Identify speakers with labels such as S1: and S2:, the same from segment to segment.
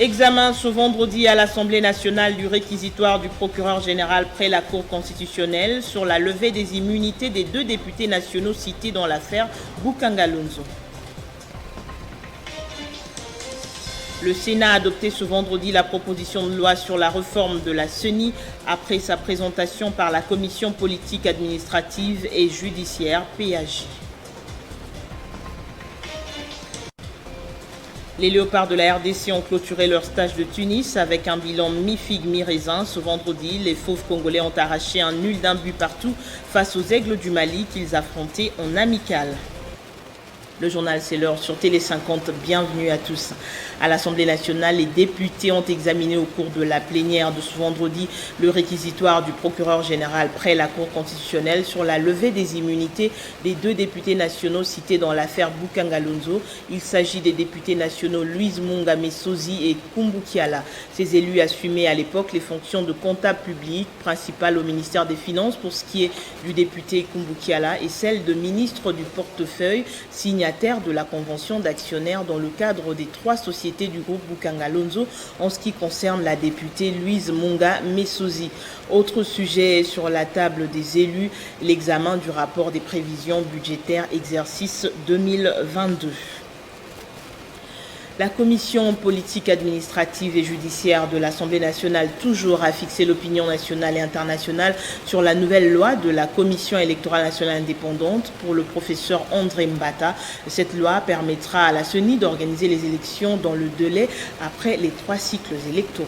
S1: Examen ce vendredi à l'Assemblée nationale du réquisitoire du procureur général près la Cour constitutionnelle sur la levée des immunités des 2 députés nationaux cités dans l'affaire Bukanga-Lonzo. Le Sénat a adopté ce vendredi la proposition de loi sur la réforme de la CENI après sa présentation par la Commission politique administrative et judiciaire PAJ. Les léopards de la RDC ont clôturé leur stage de Tunis avec un bilan mi-figue mi-raisin. Ce vendredi, les fauves congolais ont arraché un nul d'un but partout face aux aigles du Mali qu'ils affrontaient en amical. Le journal C'est l'heure sur Télé 50. Bienvenue à tous. À l'Assemblée nationale, les députés ont examiné au cours de la plénière de ce vendredi le réquisitoire du procureur général près la Cour constitutionnelle sur la levée des immunités des 2 députés nationaux cités dans l'affaire Bukanga-Lonzo. Il s'agit des députés nationaux Louise Munga Messozi et Kumbu Kiala. Ces élus assumaient à l'époque les fonctions de comptable public, principal au ministère des Finances pour ce qui est du député Kumbu Kiala et celle de ministre du portefeuille, signataire de la convention d'actionnaires dans le cadre des 3 sociétés du groupe Bukanga-Lonzo en ce qui concerne la députée Louise Munga Messozi. Autre sujet sur la table des élus, l'examen du rapport des prévisions budgétaires exercice 2022. La commission politique administrative et judiciaire de l'Assemblée nationale toujours a fixé l'opinion nationale et internationale sur la nouvelle loi de la Commission électorale nationale indépendante pour le professeur André Mbata. Cette loi permettra à la CENI d'organiser les élections dans le délai après les 3 cycles électoraux.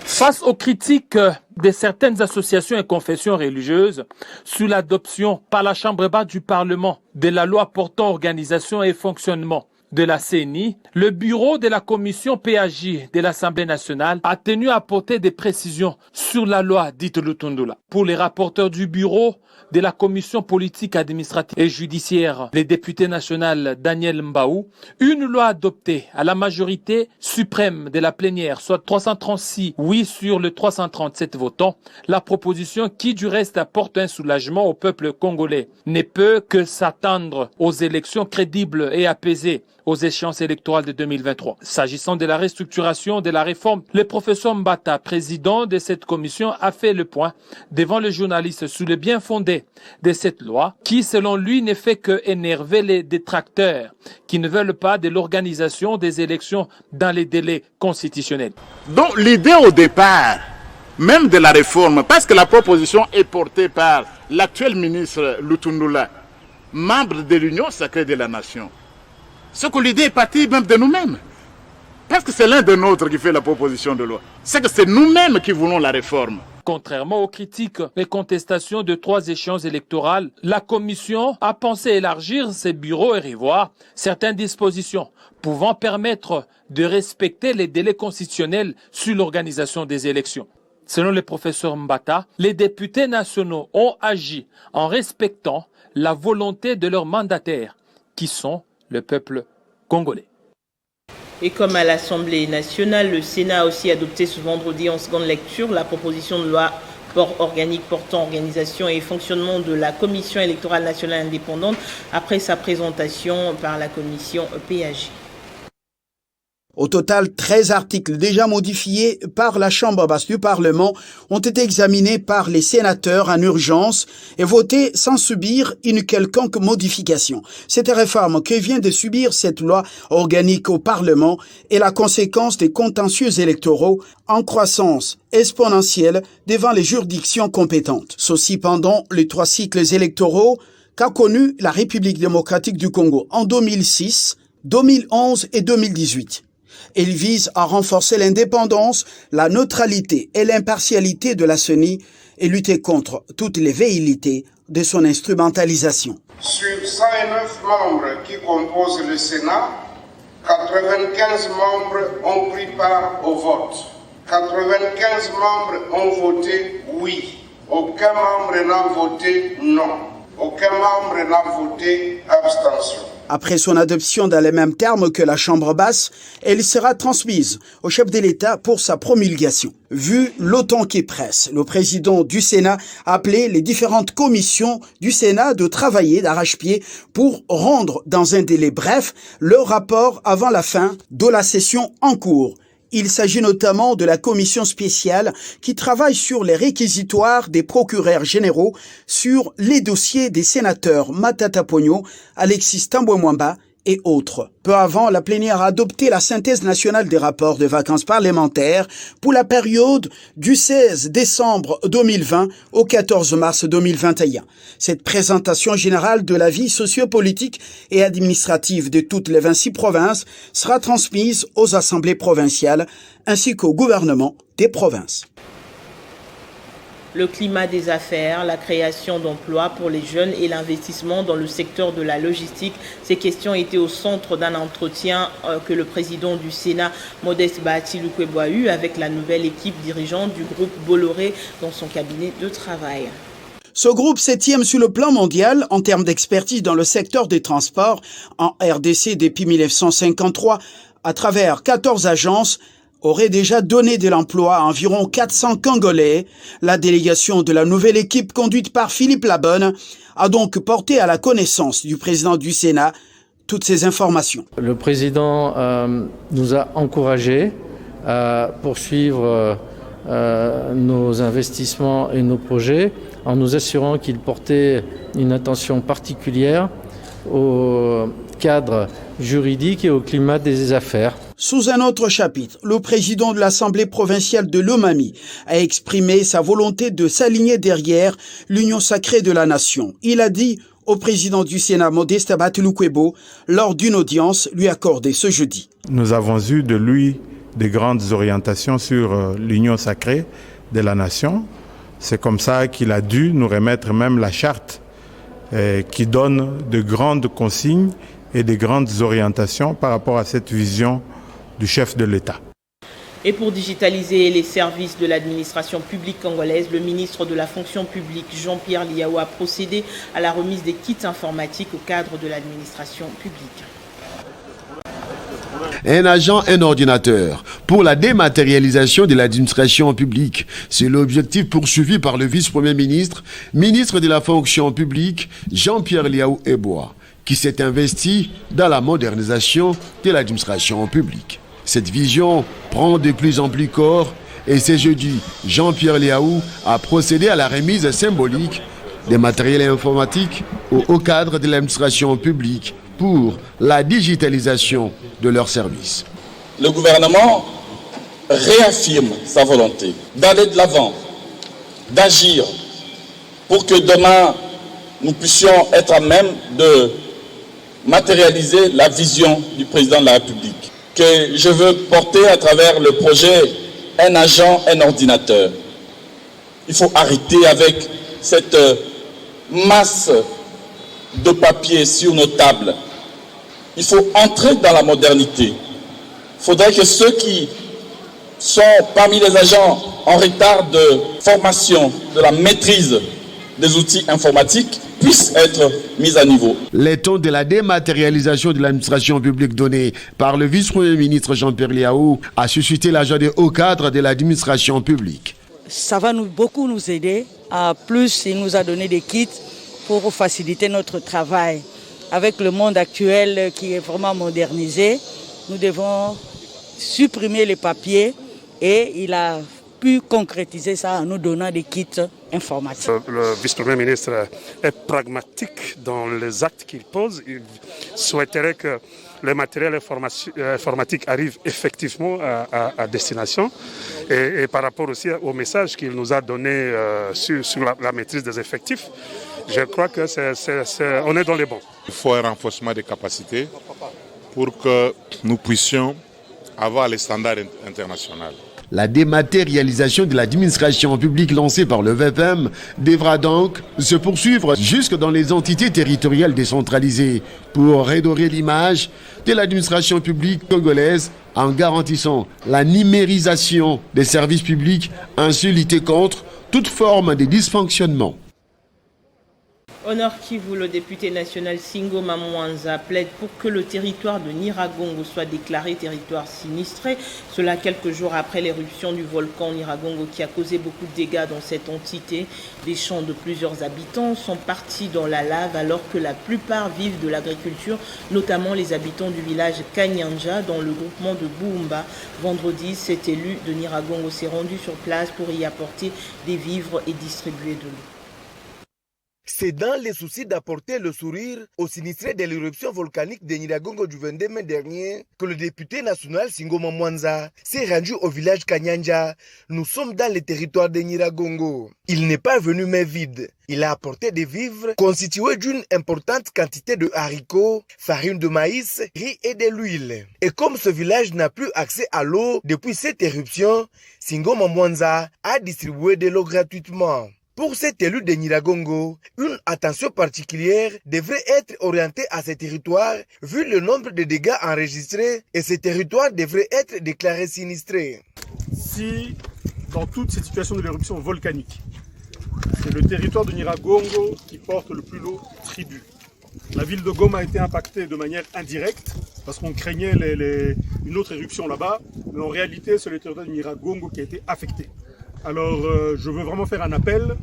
S2: Face aux critiques de certaines associations et confessions religieuses sur l'adoption par la Chambre basse du Parlement de la loi portant organisation et fonctionnement de la CENI, le bureau de la commission PAJ de l'Assemblée nationale a tenu à apporter des précisions sur la loi dite Lutundula. Pour les rapporteurs du bureau de la commission politique administrative et judiciaire, les députés nationaux Daniel Mbaou, une loi adoptée à la majorité suprême de la plénière, soit 336 oui sur le 337 votants, la proposition qui du reste apporte un soulagement au peuple congolais ne peut que s'attendre aux élections crédibles et apaisées aux échéances électorales de 2023. S'agissant de la restructuration de la réforme, le professeur Mbata, président de cette commission, a fait le point devant les journalistes sur le bien fondé de cette loi qui, selon lui, ne fait que énerver les détracteurs qui ne veulent pas de l'organisation des élections dans les délais constitutionnels.
S3: Donc l'idée au départ, même de la réforme, parce que la proposition est portée par l'actuel ministre Lutundula, membre de l'Union sacrée de la nation, c'est que l'idée est partie même de nous-mêmes. Parce que c'est l'un de nôtres qui fait la proposition de loi. C'est que c'est nous-mêmes qui voulons la réforme.
S2: Contrairement aux critiques et contestations de 3 échéances électorales, la Commission a pensé élargir ses bureaux et revoir certaines dispositions pouvant permettre de respecter les délais constitutionnels sur l'organisation des élections. Selon le professeur Mbata, les députés nationaux ont agi en respectant la volonté de leurs mandataires, qui sont le peuple congolais.
S1: Et comme à l'Assemblée nationale, le Sénat a aussi adopté ce vendredi en seconde lecture la proposition de loi organique portant organisation et fonctionnement de la Commission électorale nationale indépendante après sa présentation par la commission PAJ.
S4: Au total, 13 articles déjà modifiés par la Chambre basse du Parlement ont été examinés par les sénateurs en urgence et votés sans subir une quelconque modification. Cette réforme que vient de subir cette loi organique au Parlement est la conséquence des contentieux électoraux en croissance exponentielle devant les juridictions compétentes. Ceci pendant les 3 cycles électoraux qu'a connu la République démocratique du Congo en 2006, 2011 et 2018. Il vise à renforcer l'indépendance, la neutralité et l'impartialité de la CENI et lutter contre toutes les velléités de son instrumentalisation.
S5: Sur 109 membres qui composent le Sénat, 95 membres ont pris part au vote. 95 membres ont voté oui. Aucun membre n'a voté non. Aucun membre n'a voté abstention.
S4: Après son adoption dans les mêmes termes que la Chambre basse, elle sera transmise au chef de l'État pour sa promulgation. Vu l'autant qui presse, le président du Sénat a appelé les différentes commissions du Sénat de travailler d'arrache-pied pour rendre dans un délai bref leur rapport avant la fin de la session en cours. Il s'agit notamment de la commission spéciale qui travaille sur les réquisitoires des procureurs généraux sur les dossiers des sénateurs Matata Pogno, Alexis Tambwe Mwamba et autres. Peu avant, la plénière a adopté la synthèse nationale des rapports de vacances parlementaires pour la période du 16 décembre 2020 au 14 mars 2021. Cette présentation générale de la vie sociopolitique et administrative de toutes les 26 provinces sera transmise aux assemblées provinciales ainsi qu'au gouvernement des provinces.
S1: Le climat des affaires, la création d'emplois pour les jeunes et l'investissement dans le secteur de la logistique. Ces questions étaient au centre d'un entretien que le président du Sénat, Modeste Bahati Lukwebo, a eu avec la nouvelle équipe dirigeante du groupe Bolloré dans son cabinet de travail.
S4: Ce groupe, 7e sur le plan mondial en termes d'expertise dans le secteur des transports en RDC depuis 1953, à travers 14 agences, aurait déjà donné de l'emploi à environ 400 Congolais. La délégation de la nouvelle équipe conduite par Philippe Labonne a donc porté à la connaissance du président du Sénat toutes ces informations.
S6: Le président nous a encouragés à poursuivre nos investissements et nos projets en nous assurant qu'il portait une attention particulière au cadre juridique et au climat des affaires.
S4: Sous un autre chapitre, le président de l'Assemblée provinciale de Lomami a exprimé sa volonté de s'aligner derrière l'union sacrée de la nation. Il a dit au président du Sénat, Modeste Bahati Lukwebo, lors d'une audience lui accordée ce jeudi.
S7: Nous avons eu de lui de grandes orientations sur l'union sacrée de la nation. C'est comme ça qu'il a dû nous remettre même la charte qui donne de grandes consignes et de grandes orientations par rapport à cette vision du chef de l'État.
S1: Et pour digitaliser les services de l'administration publique congolaise, le ministre de la fonction publique, Jean-Pierre Liaou, a procédé à la remise des kits informatiques au cadre de l'administration publique.
S8: Un agent, un ordinateur pour la dématérialisation de l'administration publique. C'est l'objectif poursuivi par le vice-premier ministre, ministre de la fonction publique, Jean-Pierre Liaou Eboa, qui s'est investi dans la modernisation de l'administration publique. Cette vision prend de plus en plus corps et ce jeudi, Jean-Pierre Liaou a procédé à la remise symbolique des matériels informatiques au haut cadre de l'administration publique pour la digitalisation de leurs services.
S9: Le gouvernement réaffirme sa volonté d'aller de l'avant, d'agir pour que demain nous puissions être à même de matérialiser la vision du président de la République, que je veux porter à travers le projet « Un agent, un ordinateur ». Il faut arrêter avec cette masse de papier sur nos tables. Il faut entrer dans la modernité. Il faudrait que ceux qui sont parmi les agents en retard de formation, de la maîtrise des outils informatiques, puissent être mis à niveau.
S8: Les tons de la dématérialisation de l'administration publique donnés par le vice-premier ministre Jean-Pierre Liaou a suscité la joie des hauts cadres de l'administration publique.
S10: Ça va beaucoup nous aider. Plus, il nous a donné des kits pour faciliter notre travail. Avec le monde actuel qui est vraiment modernisé, nous devons supprimer les papiers et il a pu concrétiser ça en nous donnant des kits informatiques.
S11: Le vice-premier ministre est pragmatique dans les actes qu'il pose. Il souhaiterait que le matériel informatique arrive effectivement à destination. Et par rapport aussi au message qu'il nous a donné sur la maîtrise des effectifs, je crois que on est dans les bons.
S12: Il faut un renforcement des capacités pour que nous puissions avoir les standards internationaux.
S8: La dématérialisation de l'administration publique lancée par le VPM devra donc se poursuivre jusque dans les entités territoriales décentralisées pour redorer l'image de l'administration publique congolaise en garantissant la numérisation des services publics, ainsi lutter contre toute forme de dysfonctionnement.
S1: Honor Kivu, le député national Singo Mamwanza plaide pour que le territoire de Nyiragongo soit déclaré territoire sinistré. Cela quelques jours après l'éruption du volcan Nyiragongo qui a causé beaucoup de dégâts dans cette entité. Des champs de plusieurs habitants sont partis dans la lave alors que la plupart vivent de l'agriculture, notamment les habitants du village Kanyanja dans le groupement de Boumba. Vendredi, cet élu de Nyiragongo s'est rendu sur place pour y apporter des vivres et distribuer de l'eau.
S13: C'est dans les soucis d'apporter le sourire aux sinistrés de l'éruption volcanique de Nyiragongo du 22 mai dernier que le député national Singo Mamwanza s'est rendu au village Kanyanja. Nous sommes dans le territoire de Nyiragongo. Il n'est pas venu main vide. Il a apporté des vivres constitués d'une importante quantité de haricots, farine de maïs, riz et de l'huile. Et comme ce village n'a plus accès à l'eau depuis cette éruption, Singo Mamwanza a distribué de l'eau gratuitement. Pour cet élu de Nyiragongo, une attention particulière devrait être orientée à ces territoires vu le nombre de dégâts enregistrés et ces territoires devraient être déclarés sinistrés.
S14: Si dans toute cette situation de l'éruption volcanique, c'est le territoire de Nyiragongo qui porte le plus lourd tribut. La ville de Goma a été impactée de manière indirecte parce qu'on craignait une autre éruption là-bas, mais en réalité c'est le territoire de Nyiragongo qui a été affecté. Alors je veux vraiment faire un appel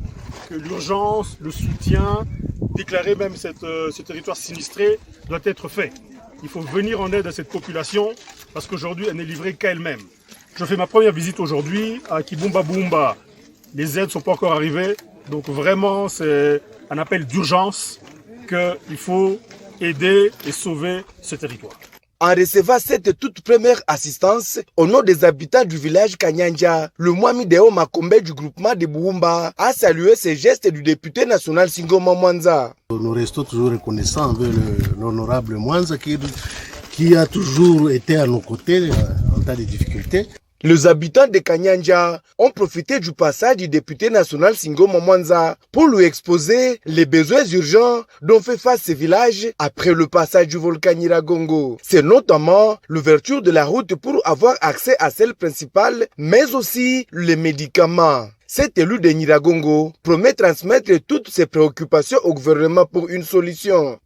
S14: que l'urgence, le soutien, déclarer même ce territoire sinistré doit être fait. Il faut venir en aide à cette population parce qu'aujourd'hui elle n'est livrée qu'à elle-même. Je fais ma première visite aujourd'hui à Kibumba Bumba. Les aides ne sont pas encore arrivées, donc vraiment c'est un appel d'urgence qu'il faut aider et sauver ce territoire.
S13: En recevant cette toute première assistance, au nom des habitants du village Kanyanja, le Mwami Deo Makombe du groupement de Boumba a salué ces gestes du député national Singo Mamwanza.
S15: Nous restons toujours reconnaissants envers l'honorable Mwanza qui a toujours été à nos côtés en temps de difficultés.
S13: Les habitants de Kanyanja ont profité du passage du député national Singo Mamwanza pour lui exposer les besoins urgents dont fait face ce village après le passage du volcan Nyiragongo. C'est notamment l'ouverture de la route pour avoir accès à celle principale, mais aussi les médicaments. Cet élu de Nyiragongo promet transmettre toutes ses préoccupations au gouvernement pour une solution.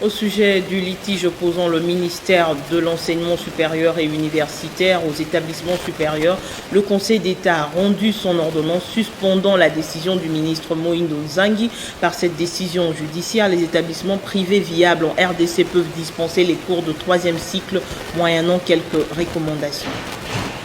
S1: Au sujet du litige opposant le ministère de l'Enseignement supérieur et universitaire aux établissements supérieurs, le Conseil d'État a rendu son ordonnance suspendant la décision du ministre Moïndo Nzangi. Par cette décision judiciaire, les établissements privés viables en RDC peuvent dispenser les cours de 3e cycle moyennant quelques recommandations.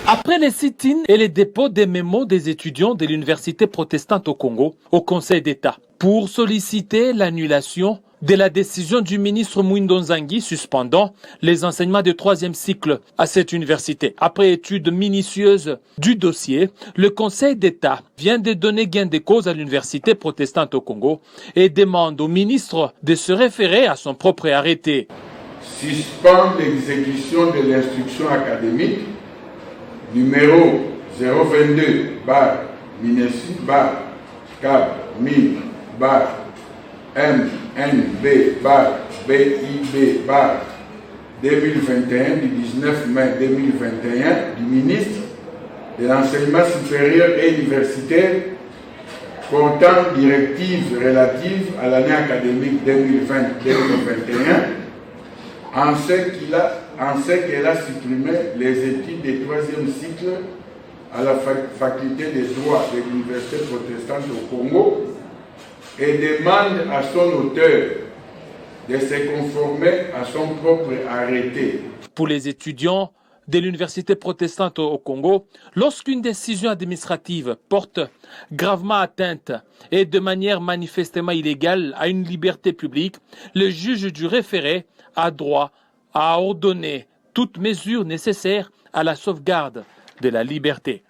S2: Après les sit-ins et les dépôts des mémos des étudiants de l'université protestante au Congo, au Conseil d'État, pour solliciter l'annulation de la décision du ministre Moïndo Nzangi suspendant les enseignements de 3e cycle à cette université. Après étude minutieuse du dossier, le Conseil d'État vient de donner gain de cause à l'université protestante au Congo et demande au ministre de se référer à son propre arrêté.
S16: Suspend l'exécution de l'instruction académique numéro 022-MNB-BIB-2021 du 19 mai 2021 du ministre de l'Enseignement supérieur et universitaire portant directives relatives à l'année académique 2020-2021 en ce qu'elle a supprimé les études de 3e cycle à la faculté des droits de l'université protestante au Congo et demande à son auteur de se conformer à son propre arrêté.
S2: Pour les étudiants de l'université protestante au Congo, lorsqu'une décision administrative porte gravement atteinte et de manière manifestement illégale à une liberté publique, le juge du référé a droit à ordonner toutes mesures nécessaires à la sauvegarde de la liberté.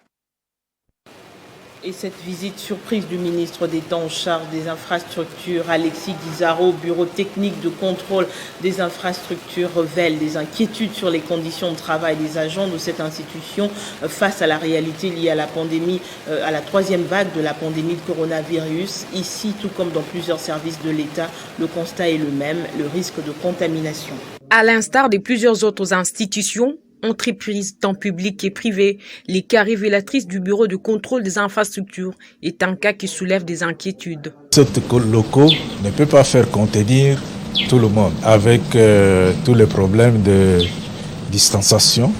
S1: Et cette visite surprise du ministre d'État en charge des infrastructures, Alexis Guizarro, bureau technique de contrôle des infrastructures, révèle des inquiétudes sur les conditions de travail des agents de cette institution face à la réalité liée à la pandémie, à la 3e vague de la pandémie de coronavirus. Ici, tout comme dans plusieurs services de l'État, le constat est le même, le risque de contamination.
S17: À l'instar de plusieurs autres institutions, entreprises tant publiques et privées, les cas révélatrices du Bureau de contrôle des infrastructures est un cas qui soulève des inquiétudes.
S18: Cet locaux ne peut pas faire contenir tout le monde avec tous les problèmes de distanciation.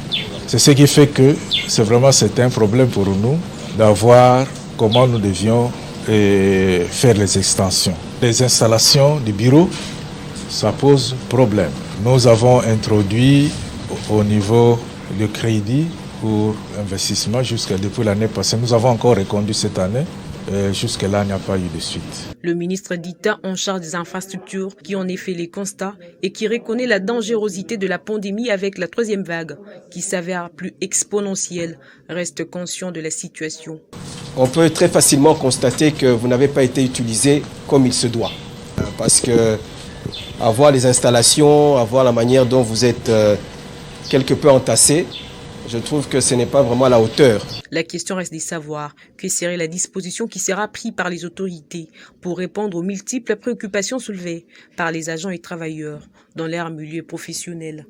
S18: C'est ce qui fait que c'est un problème pour nous d'avoir comment nous devions faire les extensions. Les installations du bureau, ça pose problème. Nous avons introduit au niveau du crédit pour investissement depuis l'année passée. Nous avons encore reconduit cette année. Jusque-là, il n'y a pas eu de suite.
S17: Le ministre d'État en charge des infrastructures, qui en effet les constats et qui reconnaît la dangerosité de la pandémie avec la troisième vague, qui s'avère plus exponentielle, reste conscient de la situation.
S19: On peut très facilement constater que vous n'avez pas été utilisé comme il se doit. Parce que avoir les installations, avoir la manière dont vous êtes quelque peu entassé, je trouve que ce n'est pas vraiment à la hauteur.
S17: La question reste de savoir quelle serait la disposition qui sera prise par les autorités pour répondre aux multiples préoccupations soulevées par les agents et travailleurs dans leur milieu professionnel.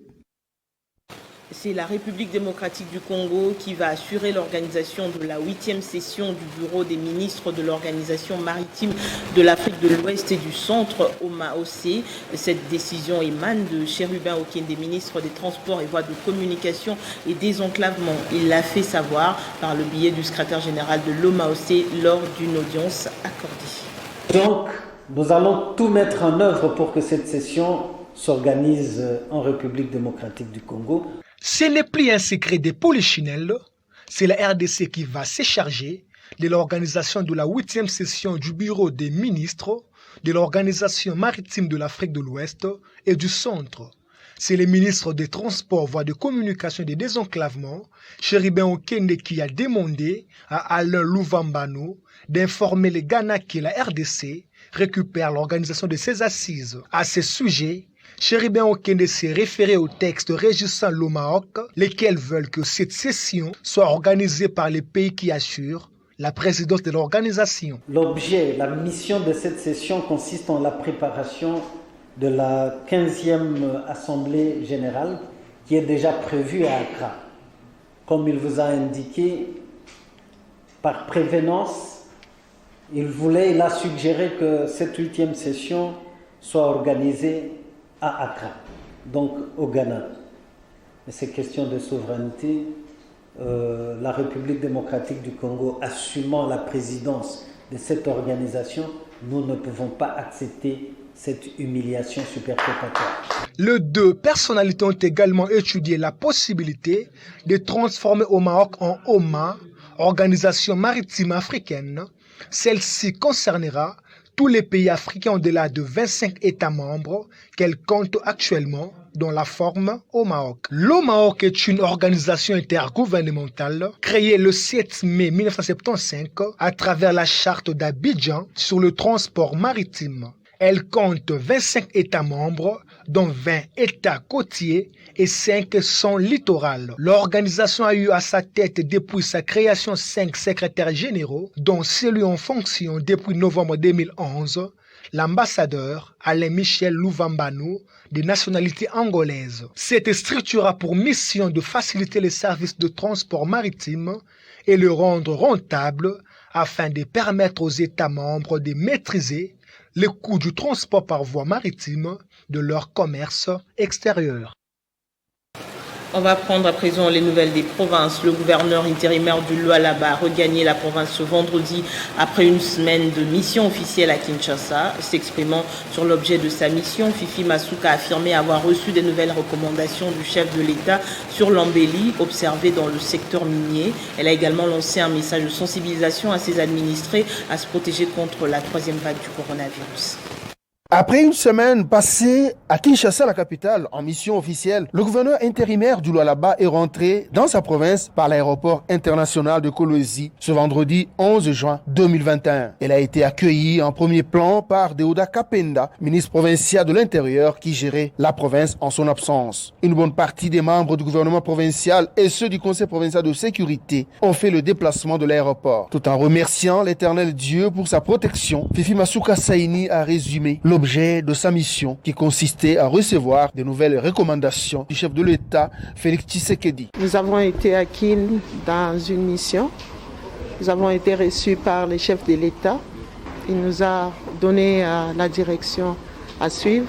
S1: C'est la République démocratique du Congo qui va assurer l'organisation de la 8e session du Bureau des ministres de l'Organisation maritime de l'Afrique de l'Ouest et du Centre, OMAOC. Cette décision émane de Chérubin Okende, ministre des Transports et Voies de Communication et Désenclavement. Il l'a fait savoir par le biais du secrétaire général de l'OMAOC lors d'une audience accordée.
S20: Donc, nous allons tout mettre en œuvre pour que cette session s'organise en République démocratique du Congo.
S21: Ce n'est plus un secret des polichinelles, c'est la RDC qui va se charger de l'organisation de la 8e session du Bureau des ministres de l'Organisation maritime de l'Afrique de l'Ouest et du Centre. C'est le ministre des Transports, Voies de Communication et des Désenclavements, Chérubin Okende, qui a demandé à Alain Louvambano d'informer les Ghana que la RDC récupère l'organisation de ses assises. À ce sujet, Chérubin Okende s'est référé au texte régissant l'OMAOC, lesquels veulent que cette session soit organisée par les pays qui assurent la présidence de l'organisation.
S20: L'objet, la mission de cette session consiste en la préparation de la 15e Assemblée générale qui est déjà prévue à Accra. Comme il vous a indiqué, par prévenance, il a suggéré que cette 8e session soit organisée à Accra, donc au Ghana. Mais c'est question de souveraineté. La République démocratique du Congo assumant la présidence de cette organisation, nous ne pouvons pas accepter cette humiliation superfétatoire.
S21: Les deux personnalités ont également étudié la possibilité de transformer OMAOC en OMA, Organisation maritime africaine. Celle-ci concernera tous les pays africains au-delà de 25 États membres qu'elle compte actuellement dans la forme OMAOC. L'OMAOC est une organisation intergouvernementale créée le 7 mai 1975 à travers la charte d'Abidjan sur le transport maritime. Elle compte 25 États membres, dont 20 États côtiers et 5 sont littorales. L'organisation a eu à sa tête depuis sa création 5 secrétaires généraux, dont celui en fonction depuis novembre 2011, l'ambassadeur Alain Michel Louvambano, de nationalité angolaise. Cette structure a pour mission de faciliter les services de transport maritime et le rendre rentable afin de permettre aux États membres de maîtriser les coûts du transport par voie maritime de leur commerce extérieur.
S1: On va prendre à présent les nouvelles des provinces. Le gouverneur intérimaire du Lualaba a regagné la province ce vendredi après une semaine de mission officielle à Kinshasa. S'exprimant sur l'objet de sa mission, Fifi Masuka a affirmé avoir reçu des nouvelles recommandations du chef de l'État sur l'embellie observée dans le secteur minier. Elle a également lancé un message de sensibilisation à ses administrés à se protéger contre la troisième vague du coronavirus.
S13: Après une semaine passée à Kinshasa, la capitale, en mission officielle, le gouverneur intérimaire du Lualaba est rentré dans sa province par l'aéroport international de Kolwezi ce vendredi 11 juin 2021. Elle a été accueillie en premier plan par Deoda Kapenda, ministre provincial de l'Intérieur qui gérait la province en son absence. Une bonne partie des membres du gouvernement provincial et ceux du Conseil provincial de sécurité ont fait le déplacement de l'aéroport. Tout en remerciant l'Éternel Dieu pour sa protection, Fifi Masuka Saini a résumé l'objectif l'objet de sa mission qui consistait à recevoir de nouvelles recommandations du chef de l'État, Félix Tshisekedi.
S3: Nous avons été à Kin dans une mission. Nous avons été reçus par le chef de l'État. Il nous a donné la direction à suivre.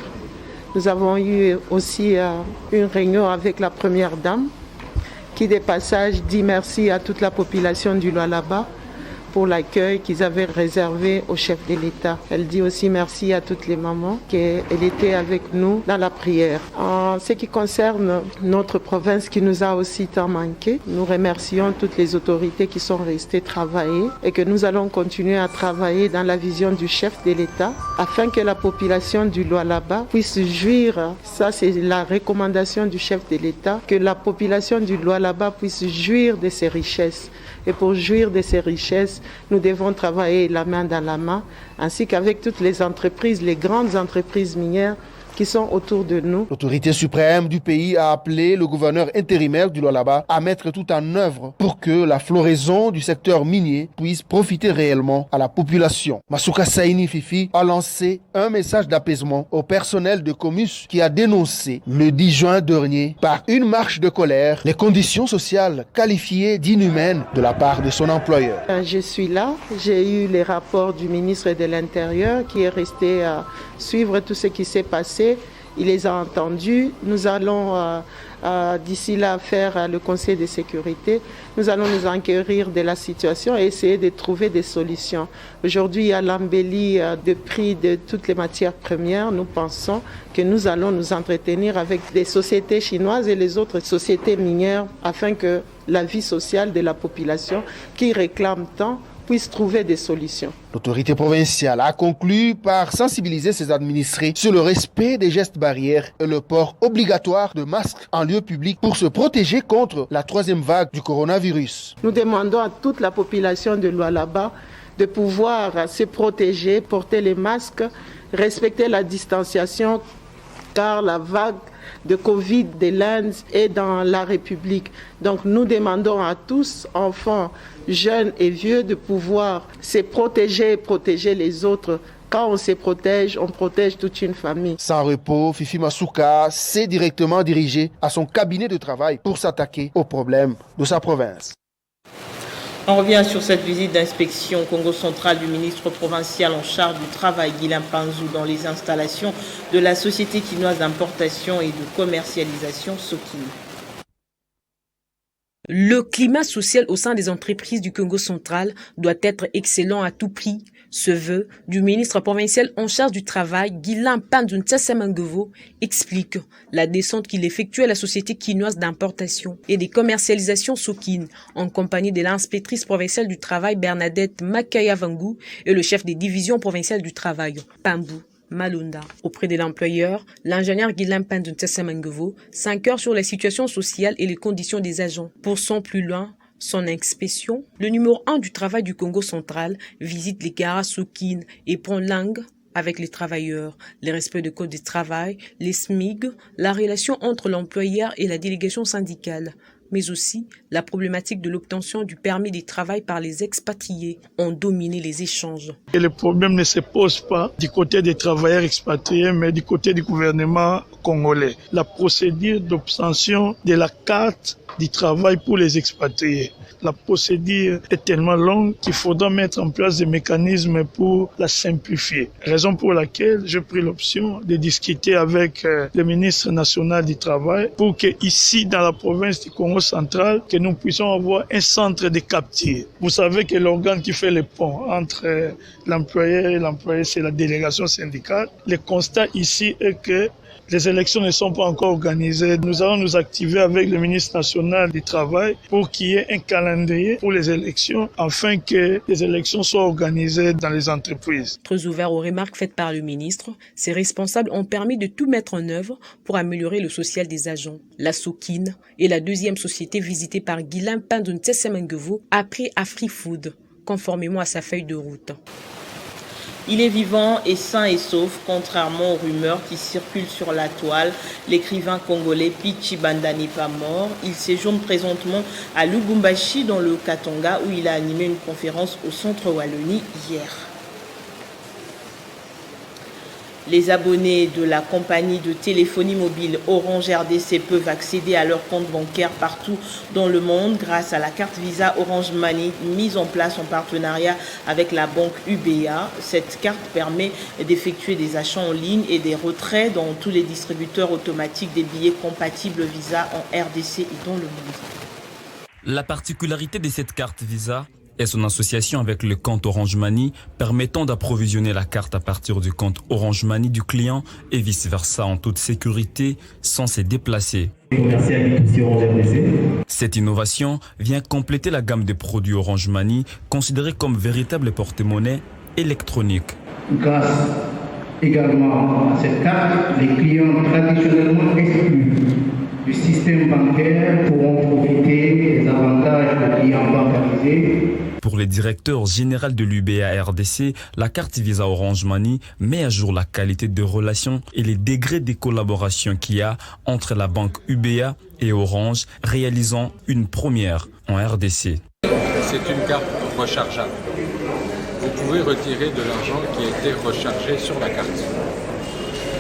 S3: Nous avons eu aussi une réunion avec la première dame qui, de passage, dit merci à toute la population du Lualaba pour l'accueil qu'ils avaient réservé au chef de l'État. Elle dit aussi merci à toutes les mamans qu'elle était avec nous dans la prière. En ce qui concerne notre province qui nous a aussi tant manqué, nous remercions toutes les autorités qui sont restées travailler et que nous allons continuer à travailler dans la vision du chef de l'État afin que la population du Lualaba puisse jouir, ça c'est la recommandation du chef de l'État, que la population du Lualaba puisse jouir de ses richesses. Et pour jouir de ces richesses, nous devons travailler la main dans la main, ainsi qu'avec toutes les entreprises, les grandes entreprises minières qui sont autour de nous.
S13: L'autorité suprême du pays a appelé le gouverneur intérimaire du Lualaba à mettre tout en œuvre pour que la floraison du secteur minier puisse profiter réellement à la population. Masuka Saini Fifi a lancé un message d'apaisement au personnel de Comus qui a dénoncé le 10 juin dernier par une marche de colère les conditions sociales qualifiées d'inhumaines de la part de son employeur.
S3: Je suis là, j'ai eu les rapports du ministre de l'Intérieur qui est resté à suivre tout ce qui s'est passé. Il les a entendus. Nous allons d'ici là faire le conseil de sécurité. Nous allons nous enquérir de la situation et essayer de trouver des solutions. Aujourd'hui, il y a l'embellie de prix de toutes les matières premières. Nous pensons que nous allons nous entretenir avec des sociétés chinoises et les autres sociétés minières afin que la vie sociale de la population qui réclame tant puisse trouver des solutions.
S13: L'autorité provinciale a conclu par sensibiliser ses administrés sur le respect des gestes barrières et le port obligatoire de masques en lieu public pour se protéger contre la troisième vague du coronavirus.
S3: Nous demandons à toute la population de Lualaba de pouvoir se protéger, porter les masques, respecter la distanciation, car la vague de Covid de l'Inde est dans la République. Donc nous demandons à tous, enfants, jeunes et vieux, de pouvoir se protéger et protéger les autres. Quand on se protège, on protège toute une famille.
S13: Sans repos, Fifi Masuka s'est directement dirigé à son cabinet de travail pour s'attaquer aux problèmes de sa province.
S1: On revient sur cette visite d'inspection Congo central du ministre provincial en charge du travail, Guilain Panzou, dans les installations de la société quinoise d'importation et de commercialisation Sokini.
S17: Le climat social au sein des entreprises du Congo central doit être excellent à tout prix. Ce vœu du ministre provincial en charge du travail, Guilain Panzou Ntsasemangovo, explique la descente qu'il effectue à la société quinoise d'importation et de commercialisation Sokine, en compagnie de l'inspectrice provinciale du travail Bernadette Makaya Vangou et le chef des divisions provinciales du travail, Pambou Malunda. Auprès de l'employeur, l'ingénieur Guilain Panzou Ntsasemangovo s'inquiète sur la situation sociale et les conditions des agents. Pour son plus loin, son inspection, le numéro 1 du travail du Congo central visite les garas Sokine et prend langue avec les travailleurs, les respects de code du travail, les SMIG, la relation entre l'employeur et la délégation syndicale, mais aussi la problématique de l'obtention du permis de travail par les expatriés ont dominé les échanges.
S22: Et le problème ne se pose pas du côté des travailleurs expatriés, mais du côté du gouvernement congolais. La procédure d'obtention de la carte du travail pour les expatriés. La procédure est tellement longue qu'il faudra mettre en place des mécanismes pour la simplifier. Raison pour laquelle j'ai pris l'option de discuter avec le ministre national du Travail pour que ici, dans la province du Congo central, que nous puissions avoir un centre de capture. Vous savez que l'organe qui fait le pont entre l'employeur et l'employé, c'est la délégation syndicale. Le constat ici est que les élections ne sont pas encore organisées. Nous allons nous activer avec le ministre national du Travail pour qu'il y ait un calendrier pour les élections afin que les élections soient organisées dans les entreprises.
S17: Très ouvert aux remarques faites par le ministre, ces responsables ont permis de tout mettre en œuvre pour améliorer le social des agents. La Sokine est la deuxième société visitée par Guilain Panzou Ntsasemangovo après AfriFood, conformément à sa feuille de route.
S1: Il est vivant et sain et sauf, contrairement aux rumeurs qui circulent sur la toile. L'écrivain congolais Pichi Banda n'est pas mort. Il séjourne présentement à Lubumbashi dans le Katanga où il a animé une conférence au centre Wallonie hier. Les abonnés de la compagnie de téléphonie mobile Orange RDC peuvent accéder à leur compte bancaire partout dans le monde grâce à la carte Visa Orange Money mise en place en partenariat avec la banque UBA. Cette carte permet d'effectuer des achats en ligne et des retraits dans tous les distributeurs automatiques des billets compatibles Visa en RDC et dans le monde.
S5: La particularité de cette carte Visa est son association avec le compte Orange Money permettant d'approvisionner la carte à partir du compte Orange Money du client et vice-versa en toute sécurité sans se déplacer. Cette innovation vient compléter la gamme des produits Orange Money considérés comme véritables porte-monnaie électroniques.
S6: Grâce également à cette carte, les clients traditionnellement exclus du système bancaire pourront profiter des avantages de clients bancarisés.
S5: Pour le directeur général de l'UBA RDC, la carte Visa Orange Money met à jour la qualité de relations et les degrés de collaboration qu'il y a entre la banque UBA et Orange, réalisant une première en RDC.
S23: C'est une carte rechargeable. Vous pouvez retirer de l'argent qui a été rechargé sur la carte.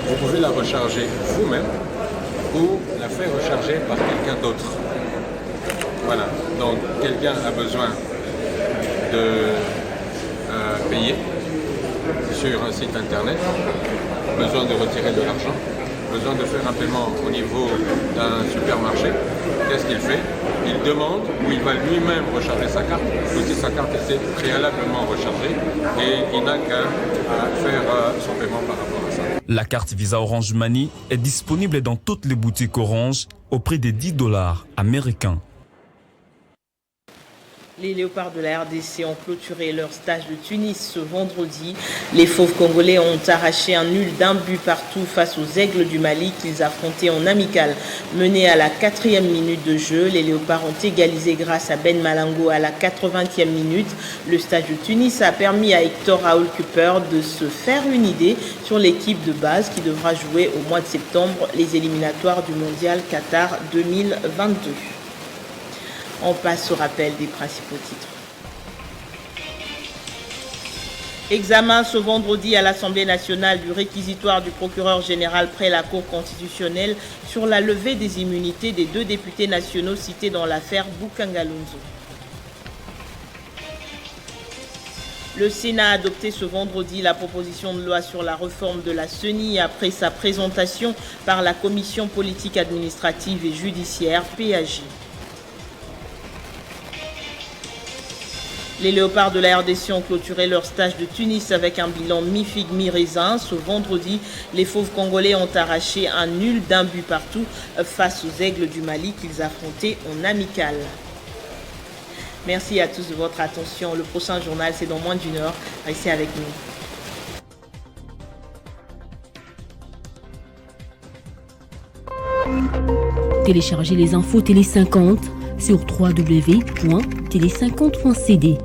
S23: Vous pouvez la recharger vous-même ou la faire recharger par quelqu'un d'autre. Voilà, donc quelqu'un a besoin de payer sur un site internet, besoin de retirer de l'argent, besoin de faire un paiement au niveau d'un supermarché. Qu'est-ce qu'il fait? Il demande ou il va lui-même recharger sa carte, ou si sa carte était préalablement rechargée, et il n'a qu'à faire son paiement par rapport à ça.
S5: La carte Visa Orange Money est disponible dans toutes les boutiques Orange au prix de $10 américains.
S1: Les Léopards de la RDC ont clôturé leur stage de Tunis ce vendredi. Les Fauves congolais ont arraché un nul d'un but partout face aux Aigles du Mali qu'ils affrontaient en amical. Menés à la 4e minute de jeu, les Léopards ont égalisé grâce à Ben Malango à la 80e minute. Le stage de Tunis a permis à Hector Raoul Cooper de se faire une idée sur l'équipe de base qui devra jouer au mois de septembre les éliminatoires du Mondial Qatar 2022. On passe au rappel des principaux titres. Examen ce vendredi à l'Assemblée nationale du réquisitoire du procureur général près la Cour constitutionnelle sur la levée des immunités des 2 députés nationaux cités dans l'affaire Bukangalonzo. Le Sénat a adopté ce vendredi la proposition de loi sur la réforme de la CENI après sa présentation par la Commission politique administrative et judiciaire, PAJ. Les Léopards de la RDC ont clôturé leur stage de Tunis avec un bilan mi-figue mi-raisin. Ce vendredi, les Fauves congolais ont arraché un nul d'un but partout face aux Aigles du Mali qu'ils affrontaient en amical. Merci à tous de votre attention. Le prochain journal, c'est dans moins d'1 heure. Restez avec
S24: nous. Téléchargez les infos Télé 50 sur www.tele50.cd.